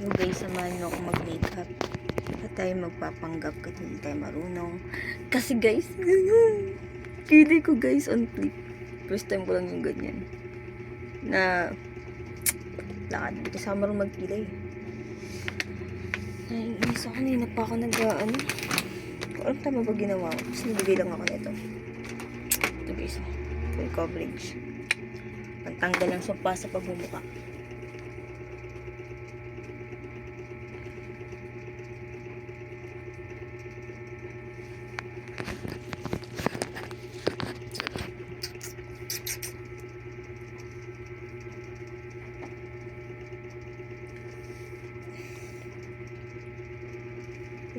So guys, samahan nyo ako mag-makeup. At tayo magpapanggap kasi hindi tayo marunong. Kasi guys, kilay ko guys on flip. First time ko lang yung ganyan. Na lakad. Hindi kasi ako marunong magkilay. Naiinis ako, kanina pa ako nag-ano. Alam tama ba ginawa ko? Kasi nabigay lang ako nito. Ito guys, full coverage. Pantanggal lang sumpa sa pagmumuka.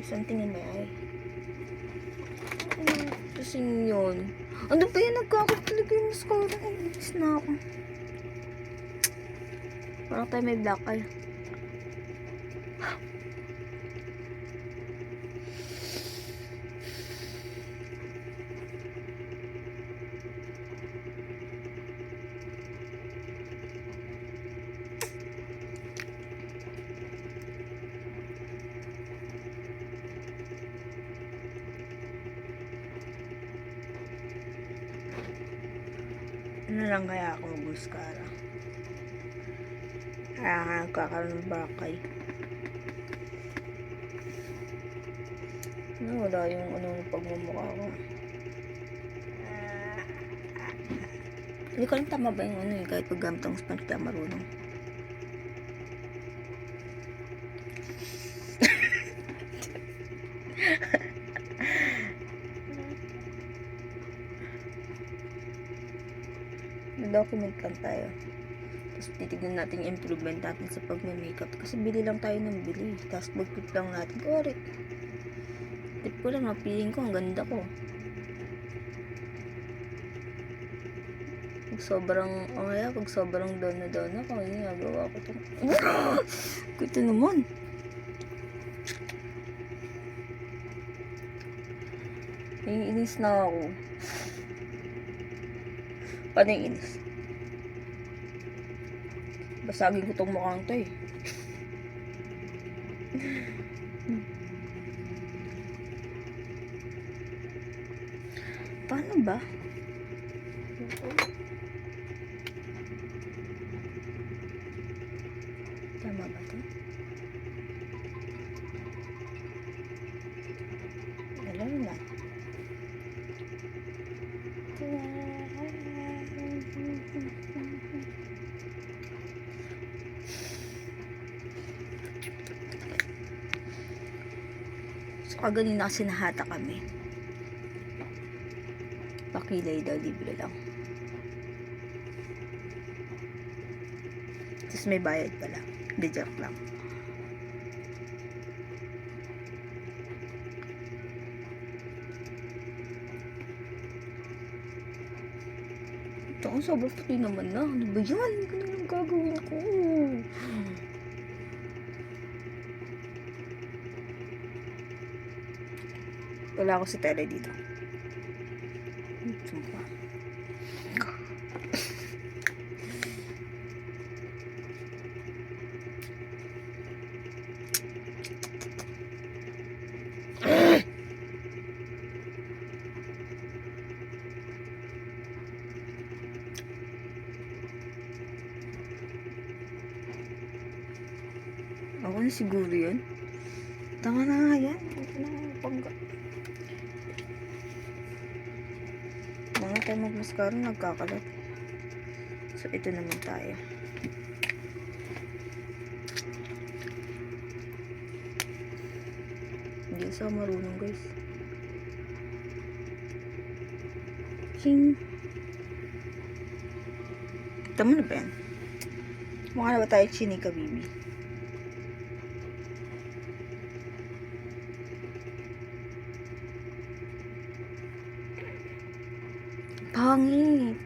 Something in my eye. Ano kasing yun? Ano ba yan? Nagkakot talaga yung mascara. Ay, inis na ako. Parang tayo may black eye. Ano lang kaya ako mag-mascara? Kaya nga nagkakaroon ng bakay. Ano, wala yung ano ng pagmumukha ko. Hindi ko alam tama ba yung ano kahit pag gamit ang sponge kaya marunong. Na-document lang tayo. Tapos titignan natin yung improvement natin sa pag-makeup. Kasi bili lang tayo ng bili. Tapos mag-tip lang natin. Correct. Tip ko lang, feeling ko ang ganda ko. Pag sobrang down na down ako, yun nagawa ko ito. Ito naman. Naiinis na ako. Paano yung inis? Basagin ko tong mukhang to eh. Paano ba? Tama ba to? Alam na. So kaganina kasi nahata kami. Pakilay daw, libre lang. Tapos may bayad pala. Hindi, joke lang. Ito ang sobrang puti naman na. Ano ba yan? Hindi ko na lang gagawin ko. Wala ako si Tele dito. Sumpa. Ako na siguro yun. Tama na nga yan. Ito na nga yung pangga. Mga tayo mag-mascara, nagkakalat. So, ito naman tayo. Hindi sa marunong guys. Ching! Tama na ba yan? Mukha na ba tayo chinika, baby? Pangit.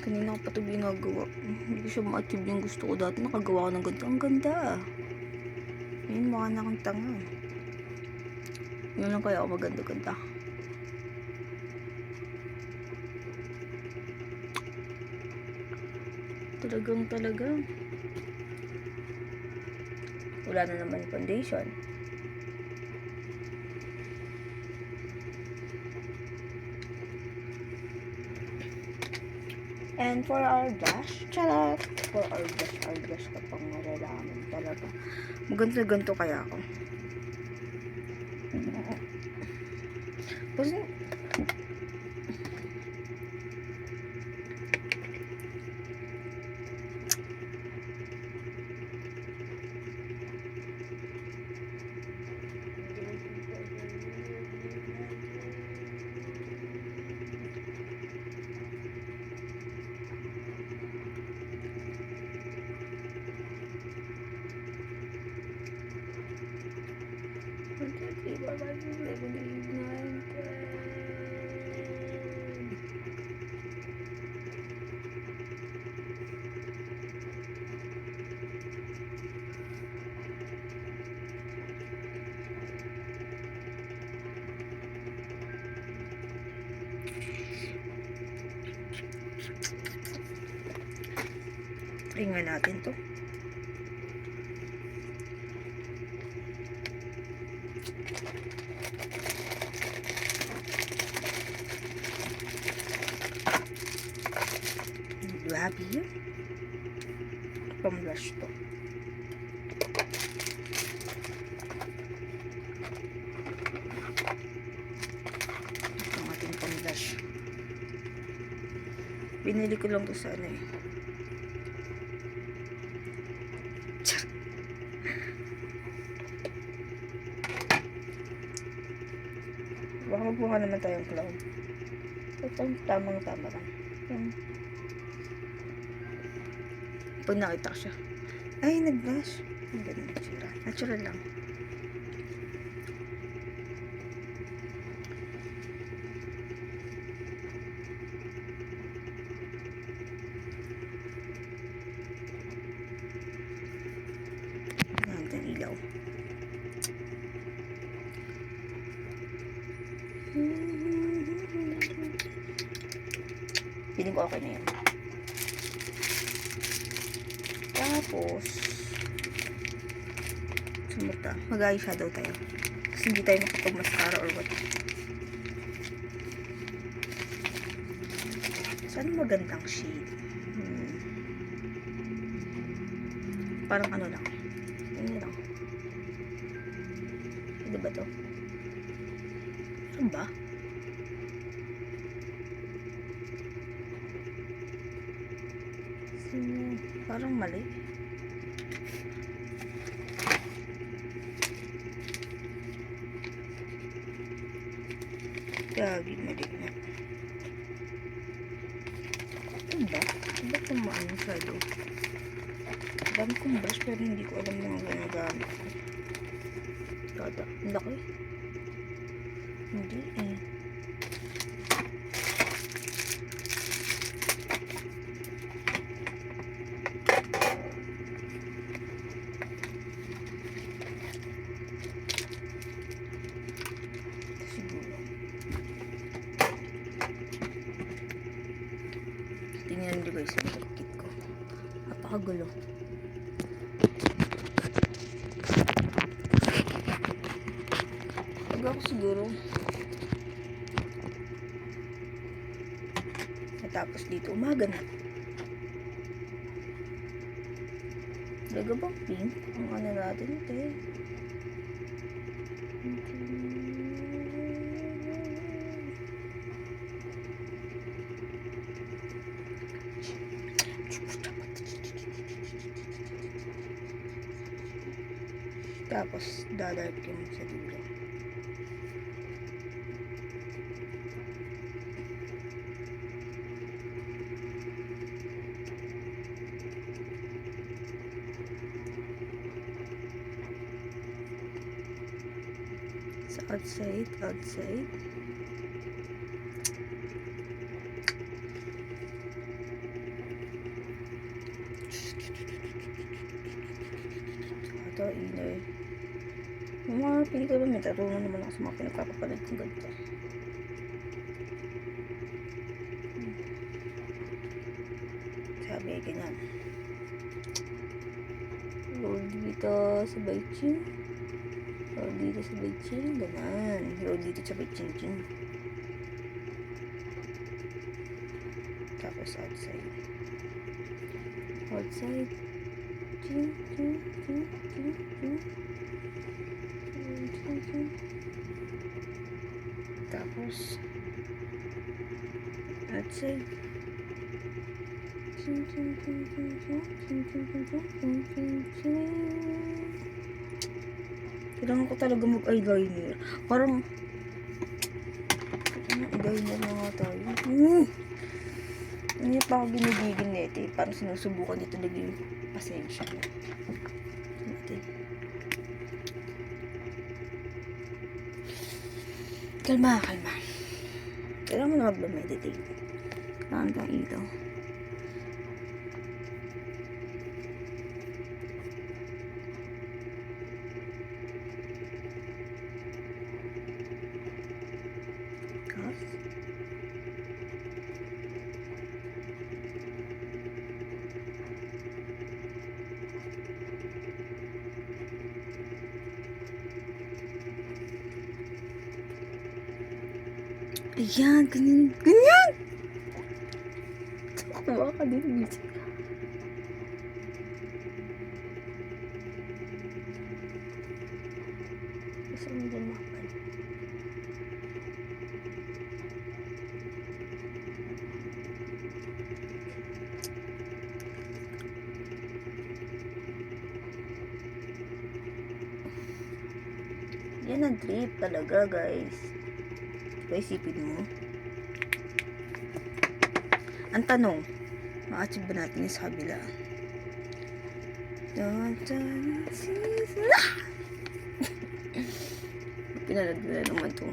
Kanina ko pa ito ginagawa. Hindi ko siya ma-achieve yung gusto ko dati. Nakagawa ko ng ganito. Ang ganda. Ngayon mukha na akong tanga. Ngayon lang kaya ako maganda-ganda. Talagang Wala na naman foundation. And for our blush, charot! For our blush ka pang malalaman talaga. Ganto kaya ako. Kasi, ringan natin to. Grabe yun. Pang-blush to. Ang ating pang-blush. Binili ko lang to sa ano eh. Baka magbuka naman tayong cloud. Ito tamang-tama lang. Pag nakita ko siya, ay, nag-blush. Ang ganda natural. Natural lang. Ang ilaw. Feeling ko okay na yun. Tapos, sumuta. Mag-eyeshadow tayo. Kasi hindi tayo makapag-mascara or what. Saan magandang shade? Parang ano lang. Ano lang. Pwede ba to? Ano ba? Parang mali. Gagi, mali na. Ano ba? Ba't tumaan yung shadow? Dami kong brush pero hindi ko alam mga ginagamit ko. Kada, ang laki. Hindi eh. Tingnan nyo guys, yung kit ko. Napakagulo. Pag ako siguro natapos dito, umaga na. Talaga bang pink? Ang ano natin ito eh. Tapos, dadark yung sa dulo. Sa outside. Ito, inner. Yung mga pili ko ba, may tarungan naman ako sa mga pinagpapapanood kong ganito. Sabi, ganyan. Roll dito, sabay chin. Roll dito, sabay chin. Ganun. Roll dito, sabay chin, chin. Tapos outside. Outside. Chin, chin, chin, chin, chin. Chin, chin, chin. Tapos outside. Chin, chin, chin, chin, chin, chin, chin, chin, chin, chin, chin. Kailangan ko talaga mag-eyeliner. Parang eyeliner na nga tayo. Hindi pa ako ginigigin nito eh. Parang sinusubukan nito naging pasensya. Natin. Kalma, kalma. Kailangan mo na mag-meditate. Kailangan kang ilaw. Kas. Ayan, ganyan, ganyan! Kuha ka din, music. Gusto mo din makapal. Yan ang trip talaga, guys. Isipin mo. Ang tanong, ma-achieve ba natin yung sa kabila? Pinanood na naman to.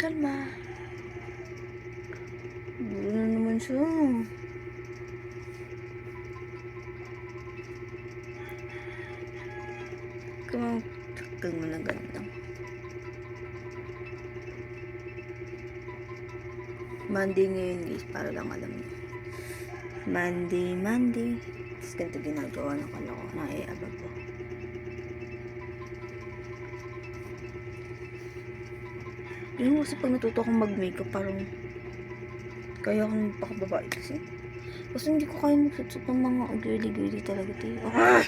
Kalma. Gulo na naman siya. Takal mo na ganda. Monday ngayon guys, para lang alam niyo. Monday. Tapos ganito ginagawa ng kalako na abag ko. Yun kasi pag natuto akong mag-makeup, parang kaya akong pakababae kasi. Kasi hindi ko kaya magsutsut ng mga girly-girly talaga tayo. Ah!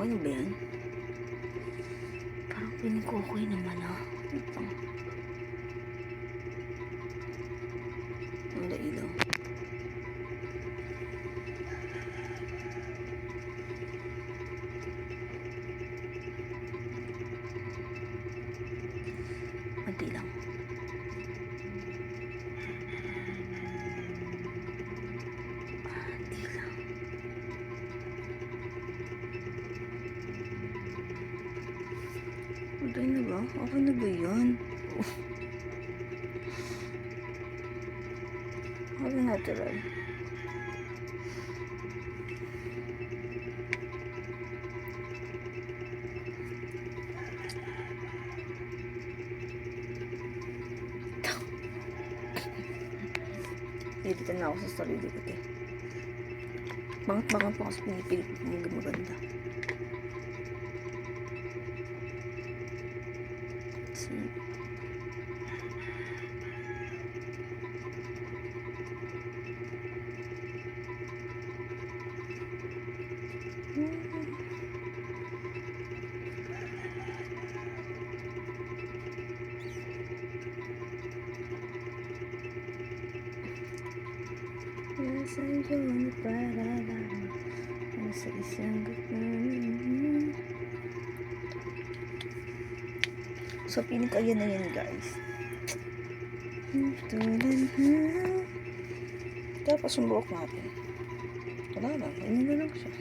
Ano ba yan? Parang pinig ko okay naman ito. Wala ilaw. Mati lang. Okay na ba? Okay na ba yan? Okay, natural. Dito na ako sa sarili ko. Bangat-bangat po kasi pinipilit ko maganda. See? sa'yo na para lang sa isang gabi. So, piling ko ayan na yan, guys. Tulad na. Tapos yung buhok natin. Wala lang. Ayun na lang siya.